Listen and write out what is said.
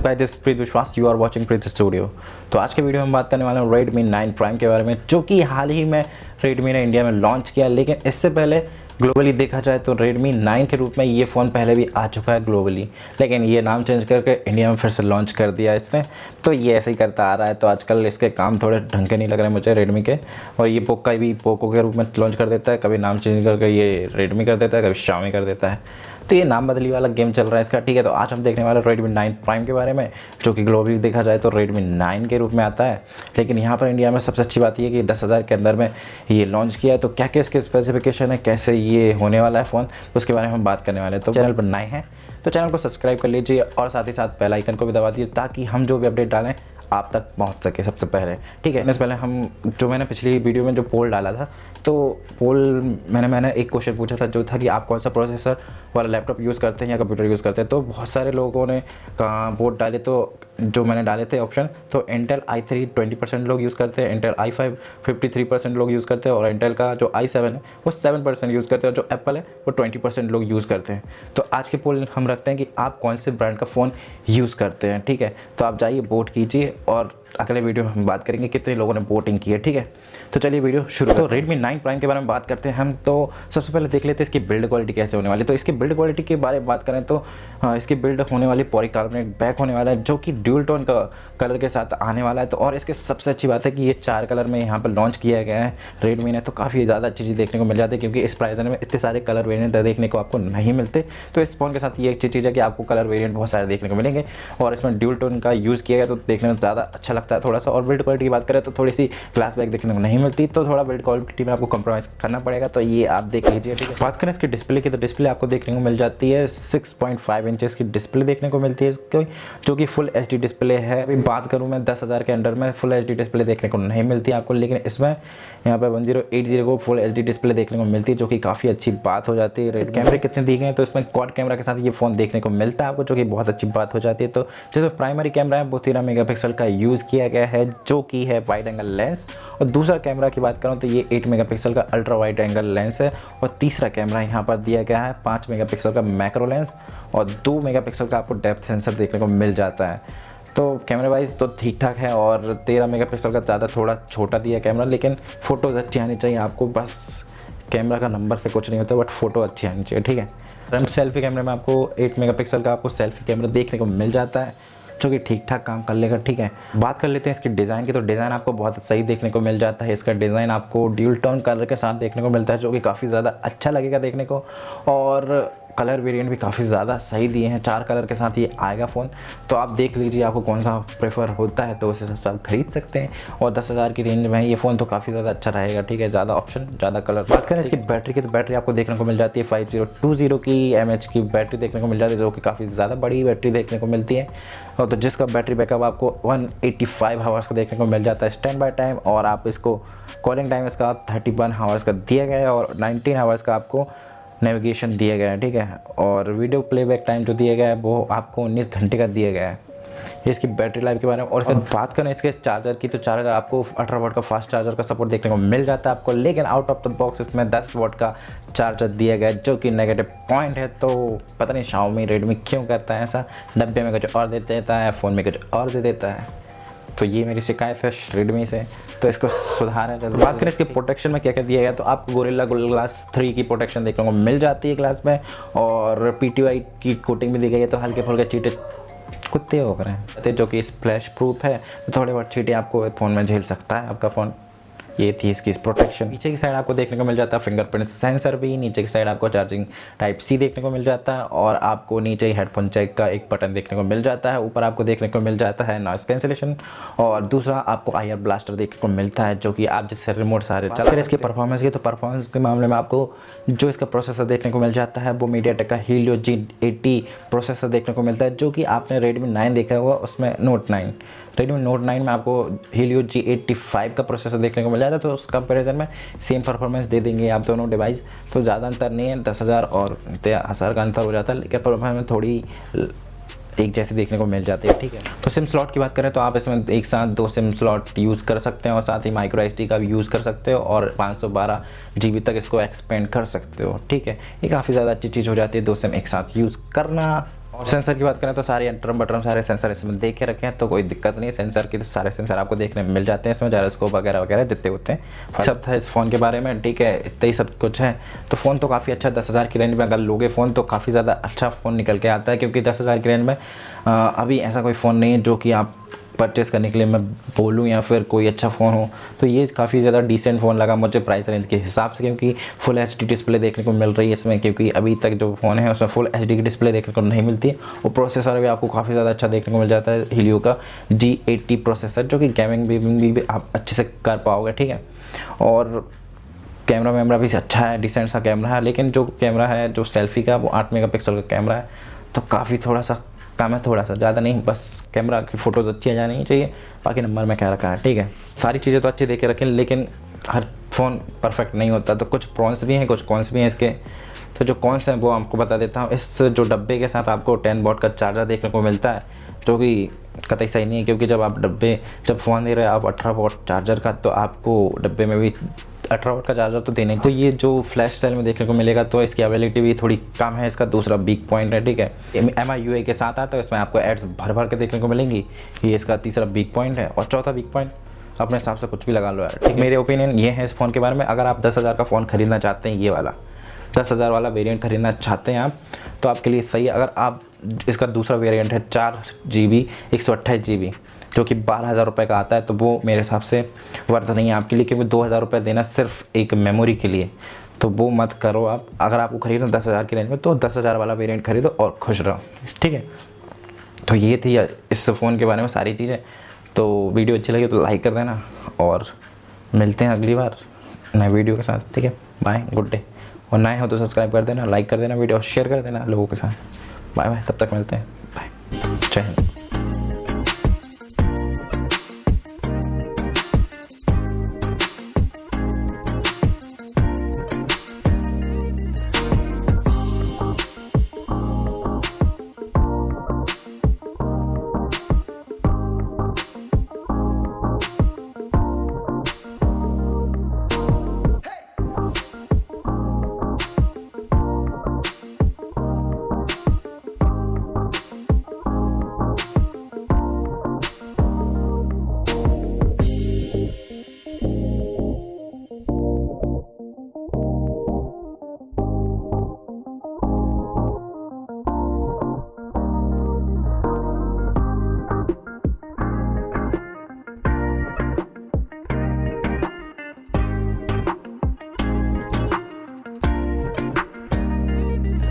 Guys, this Preet Vishwas, you are watching Preet Studio. तो आज के वीडियो में बात करने वाले हैं Redmi 9 Prime के बारे में, जो कि हाल ही में Redmi ने इंडिया में लॉन्च किया। लेकिन इससे पहले ग्लोबली देखा जाए तो Redmi 9 के रूप में ये फ़ोन पहले भी आ चुका है ग्लोबली, लेकिन ये नाम चेंज करके इंडिया में फिर से लॉन्च कर दिया इसने। तो ये ऐसे ही करता आ रहा है। तो आजकल इसके काम थोड़े ढंग के नहीं लग रहे मुझे Redmi के। और ये पोको का भी पोको के रूप में लॉन्च कर देता है, कभी नाम चेंज करके ये Redmi कर देता है, कभी Xiaomi कर देता है। तो ये नाम बदली वाला गेम चल रहा है इसका, ठीक है। तो आज हम देखने वाले Redmi 9 Prime के बारे में, जो कि ग्लोबली देखा जाए तो Redmi 9 के रूप में आता है। लेकिन यहाँ पर इंडिया में सबसे अच्छी बात ये है कि 10,000 के अंदर में ये लॉन्च किया है। तो क्या क्या इसके स्पेसिफिकेशन है, कैसे ये होने वाला है फ़ोन, उसके बारे में हम बात करने वाले हैं। तो चैनल पर नए हैं तो चैनल को सब्सक्राइब कर लीजिए और साथ ही साथ बेल आइकन को भी दबा दीजिए, ताकि हम जो भी अपडेट डालें आप तक पहुंच सके सबसे पहले, ठीक है। इससे पहले मैंने पिछली वीडियो में जो पोल डाला था, तो पोल मैंने एक क्वेश्चन पूछा था, जो था कि आप कौन सा प्रोसेसर वाला लैपटॉप यूज़ करते हैं या कंप्यूटर यूज़ करते हैं। तो बहुत सारे लोगों ने वोट डाले, तो जो मैंने डाले थे ऑप्शन, तो इंटेल i3 20% लोग यूज़ करते हैं, इंटेल i5 53% लोग यूज़ करते हैं, और इंटेल का जो i7 है वो 7% यूज़ करते हैं, और जो एप्पल है वो 20% लोग यूज़ करते हैं। तो आज के पोल हम रखते हैं कि आप कौन से ब्रांड का फ़ोन यूज़ करते हैं, ठीक है। तो आप जाइए वोट कीजिए, और अगले वीडियो में हम बात करेंगे कितने लोगों ने वोटिंग की है, ठीक है। तो चलिए वीडियो शुरू। तो Redmi 9 Prime के बारे में बात करते हैं हम। तो सबसे पहले देख लेते हैं इसकी बिल्ड क्वालिटी कैसे होने वाली है। तो इसकी बिल्ड क्वालिटी के बारे में बात करें तो इसकी बिल्ड होने वाली पॉलीकार्बोनेट बैक होने वाला है, जो कि ड्यूल टोन का कलर के साथ आने वाला है। तो और इसके सबसे अच्छी बात है कि ये 4 कलर में यहाँ पर लॉन्च किया गया है Redmi ने। तो काफ़ी ज़्यादा अच्छी चीज़ देखने को मिल जाती है, क्योंकि इस प्राइस में इतने सारे कलर वेरियंट देखने को आपको नहीं मिलते। तो इस फ़ोन के साथ ये अच्छी चीज़ है कि आपको कलर वेरियंट बहुत सारे देखने को मिलेंगे, और इसमें ड्यूल टोन का यूज़ किया गया, तो देखने में ज़्यादा अच्छा लगता है थोड़ा सा। और बिल्ड क्वालिटी की बात करें तो थोड़ी सी ग्लास बैक देखने को नहीं मिलती, तो थोड़ा बिल्ड क्वालिटी में आपको कंप्रोमाइज़ करना पड़ेगा। तो ये आप देख लीजिए, ठीक है। बात करें इसकी डिस्प्ले की, तो डिस्प्ले आपको देखने को मिल जाती है 6.5 इंचेस की डिस्प्ले देखने को मिलती है इसको, जो कि फुल एचडी डिस्प्ले है। अभी बात करूँ मैं 10,000 के अंडर में फुल एचडी डिस्प्ले देखने को नहीं मिलती आपको, लेकिन इसमें यहाँ पर 1080 को फुल एचडी डिस्प्ले देखने को मिलती है, जो कि काफ़ी अच्छी बात हो जाती है। कैमरे कितने दिए गए हैं, तो इसमें क्वाड कैमरा के साथ ये फ़ोन देखने को मिलता है आपको, जो कि बहुत अच्छी बात हो जाती है। तो जिसमें प्राइमरी कैमरा है वो 13 मेगापिक्सल का यूज़ किया गया है, जो कि है वाइड एंगल लेंस। और दूसरा कैमरा की बात करूँ तो ये 8 मेगापिक्सल का अल्ट्रा वाइड एंगल लेंस है। और तीसरा कैमरा यहाँ पर दिया गया है 5 मेगापिक्सल का मैक्रो लेंस, और 2 मेगापिक्सल का आपको डेप्थ सेंसर देखने को मिल जाता है। तो कैमरा वाइज तो ठीक ठाक है, और 13 मेगापिक्सल का ज़्यादा थोड़ा छोटा दिया कैमरा, लेकिन फ़ोटोज़ अच्छी आनी चाहिए आपको। बस कैमरा का नंबर से कुछ नहीं होता, बट फ़ोटो अच्छी आनी चाहिए, ठीक है। फ्रंट सेल्फी कैमरे में आपको 8 मेगापिक्सल का आपको सेल्फी कैमरा देखने को मिल जाता है, जो कि ठीक ठाक काम कर लेगा, ठीक है। बात कर लेते हैं इसकी डिज़ाइन की। तो डिज़ाइन आपको बहुत सही देखने को मिल जाता है। इसका डिज़ाइन आपको ड्यूल टोन कलर के साथ देखने को मिलता है, जो कि काफ़ी ज़्यादा अच्छा लगेगा देखने को। और कलर वेरिएंट भी काफ़ी ज़्यादा सही दिए हैं, 4 कलर के साथ ये आएगा फ़ोन। तो आप देख लीजिए आपको कौन सा प्रेफर होता है, तो उस हिसाब से आप खरीद सकते हैं। और 10,000 की रेंज में ये फ़ोन तो काफ़ी ज़्यादा अच्छा रहेगा, ठीक है। ज़्यादा ऑप्शन, ज़्यादा कलर। बात करें इसकी बैटरी की, तो बैटरी आपको देखने को मिल जाती है 5020 की mAh की बैटरी देखने को मिल जाती है, जो कि काफ़ी ज़्यादा बड़ी बैटरी देखने को मिलती है। और तो जिसका बैटरी बैकअप आपको 185 आवर्स का देखने को मिल जाता है स्टैंड बाय टाइम। और आप इसको कॉलिंग टाइम इसका 31 आवर्स का दिया गया है, और 19 आवर्स का आपको नेविगेशन दिया गया है, ठीक है। और वीडियो प्लेबैक टाइम जो दिया गया है वो आपको 19 घंटे का दिया गया है। इसकी बैटरी लाइफ के बारे में। और बात करें इसके चार्जर की, तो चार्जर आपको 18 वाट का फास्ट चार्जर का सपोर्ट देखने को मिल जाता है आपको, लेकिन आउट ऑफ द बॉक्स इसमें 10 वाट का चार्जर दिया गया है, जो कि नेगेटिव पॉइंट है। तो पता नहीं Xiaomi Redmi क्यों करता है ऐसा, डब्बे में कुछ और दे देता है, फ़ोन में कुछ और दे देता है। तो ये मेरी शिकायत है Redmi से, तो इसको सुधारें जल्दी। बात करें इसके प्रोटेक्शन में क्या क्या दिया गया, तो आपको गोरिल्ला ग्लास 3 की प्रोटेक्शन देखने को मिल जाती है ग्लास में, और PTY की कोटिंग भी दी गई है। तो हल्के फुल्के चीटे कुत्ते हो रहे हैं, जो कि स्प्लैश प्रूफ है, तो थोड़े बहुत चीटें आपको फ़ोन में झेल सकता है आपका फ़ोन। ये थी इसकी प्रोटेक्शन। नीचे की साइड आपको देखने को मिल जाता है फिंगरप्रिंट सेंसर भी। नीचे की साइड आपको चार्जिंग टाइप सी देखने को मिल जाता है, और आपको नीचे हेडफोन जैक का एक बटन देखने को मिल जाता है। ऊपर आपको देखने को मिल जाता है नॉइस कैंसिलेशन, और दूसरा आपको IR ब्लास्टर देखने को मिलता है, जो कि आप जिससे रिमोट सारे चल रहे। इसकी परफॉर्मेंस की, तो परफॉर्मेंस के मामले में आपको जो इसका प्रोसेसर देखने को मिल जाता है वो MediaTek का Helio G80 प्रोसेसर देखने को मिलता है, जो कि आपने Redmi 9 देखा हुआ उसमें Redmi Note 9 में आपको Helio G85 का प्रोसेसर देखने को मिल जाता है। तो उस कंपैरिजन में सेम परफॉर्मेंस दे देंगे आप दोनों डिवाइस, तो ज़्यादा अंतर नहीं है, 10,000 और 13,000 का अंतर हो जाता है, लेकिन परफॉर्मेंस थोड़ी एक जैसे देखने को मिल जाती है, ठीक है। तो सिम स्लॉट की बात करें तो आप इसमें एक साथ 2 सिम स्लॉट यूज़ कर सकते हैं, और साथ ही माइक्रो SD का भी यूज़ कर सकते हो, और 512 GB तक इसको एक्सपेंड कर सकते हो, ठीक है। ये काफ़ी ज़्यादा अच्छी चीज़ हो जाती है 2 सिम एक साथ यूज़ करना। और सेंसर की बात करें तो सारे एंट्रम बटरम सारे सेंसर इसमें देख के रखे हैं, तो कोई दिक्कत नहीं है सेंसर की। तो सारे सेंसर आपको देखने में मिल जाते हैं इसमें, जायरोस्कोप वगैरह वगैरह जितने होते हैं। सब था इस फ़ोन के बारे में, ठीक है, इतना ही सब कुछ है। तो फ़ोन तो काफ़ी अच्छा 10,000 की रेंज में अगर लोगे फ़ोन तो काफ़ी ज़्यादा अच्छा फ़ोन निकल के आता है, क्योंकि 10,000 की रेंज में अभी ऐसा कोई फ़ोन नहीं है जो कि आप परचेज़ करने के लिए मैं बोलूँ या फिर कोई अच्छा फ़ोन हो। तो ये काफ़ी ज़्यादा डिसेंट फ़ोन लगा मुझे प्राइस रेंज के हिसाब से, क्योंकि फुल एचडी डिस्प्ले देखने को मिल रही है इसमें, क्योंकि अभी तक जो फ़ोन है उसमें फुल एचडी की डिस्प्ले देखने को नहीं मिलती है। और प्रोसेसर भी आपको काफ़ी ज़्यादा अच्छा देखने को मिल जाता है हीलियो का G80 प्रोसेसर, जो कि गेमिंग भी आप अच्छे से कर पाओगे, ठीक है। और कैमरा भी अच्छा है, डिसेंट सा कैमरा है, लेकिन जो कैमरा है जो सेल्फी का वो 8 मेगापिक्सल का कैमरा है, तो काफ़ी थोड़ा सा कम है, थोड़ा सा ज़्यादा नहीं, बस कैमरा की फ़ोटोज़ अच्छी आ जानी चाहिए। बाकी नंबर में क्या रखा है, ठीक है, सारी चीज़ें तो अच्छी देखे रखें, लेकिन हर फ़ोन परफेक्ट नहीं होता, तो कुछ प्रॉन्स भी हैं कुछ कॉन्स भी हैं इसके। तो जो कॉन्स हैं वो आपको बता देता हूँ। इस जो डब्बे के साथ आपको 10 वॉट का चार्जर देखने को मिलता है, जो कि कतई सही नहीं है, क्योंकि जब फ़ोन दे रहे हैं आप 18 वॉट चार्जर का, तो आपको डब्बे में भी 18 वोल्ट का चार्जर तो देने। तो ये जो फ्लैश सेल में देखने को मिलेगा, तो इसकी अवेलेबिलिटी भी थोड़ी कम है। इसका दूसरा बिग पॉइंट है, ठीक है, MIUI के साथ आता है, इसमें आपको एड्स भर भर के देखने को मिलेंगी, ये इसका तीसरा बिग पॉइंट है। और चौथा बिग पॉइंट अपने हिसाब से कुछ भी लगा लो यार, ठीक है। मेरे ओपिनियन ये है इस फ़ोन के बारे में। अगर आप 10,000 का फ़ोन ख़रीदना चाहते हैं, ये वाला 10,000 वाला वेरिएंट ख़रीदना चाहते हैं आप, तो आपके लिए सही है। अगर आप इसका दूसरा वेरिएंट है 4GB 128GB, जो कि 12,000 रुपये का आता है, तो वो मेरे हिसाब से वर्थ नहीं है आपके लिए, क्योंकि 2,000 रुपये देना सिर्फ एक मेमोरी के लिए, तो वो मत करो आप। अगर आपको खरीदना 10,000 की रेंज में, तो 10,000 वाला वेरिएंट खरीदो और खुश रहो, ठीक है। तो ये थी इस फ़ोन के बारे में सारी चीज़ें। तो वीडियो अच्छी लगी तो लाइक कर देना, और मिलते हैं अगली बार नए वीडियो के साथ, ठीक है। Bye, good day. और नए हो तो सब्सक्राइब कर देना, लाइक कर देना वीडियो, शेयर कर देना लोगों के साथ। बाय बाय, तब तक मिलते हैं, बाय, जय हिंद।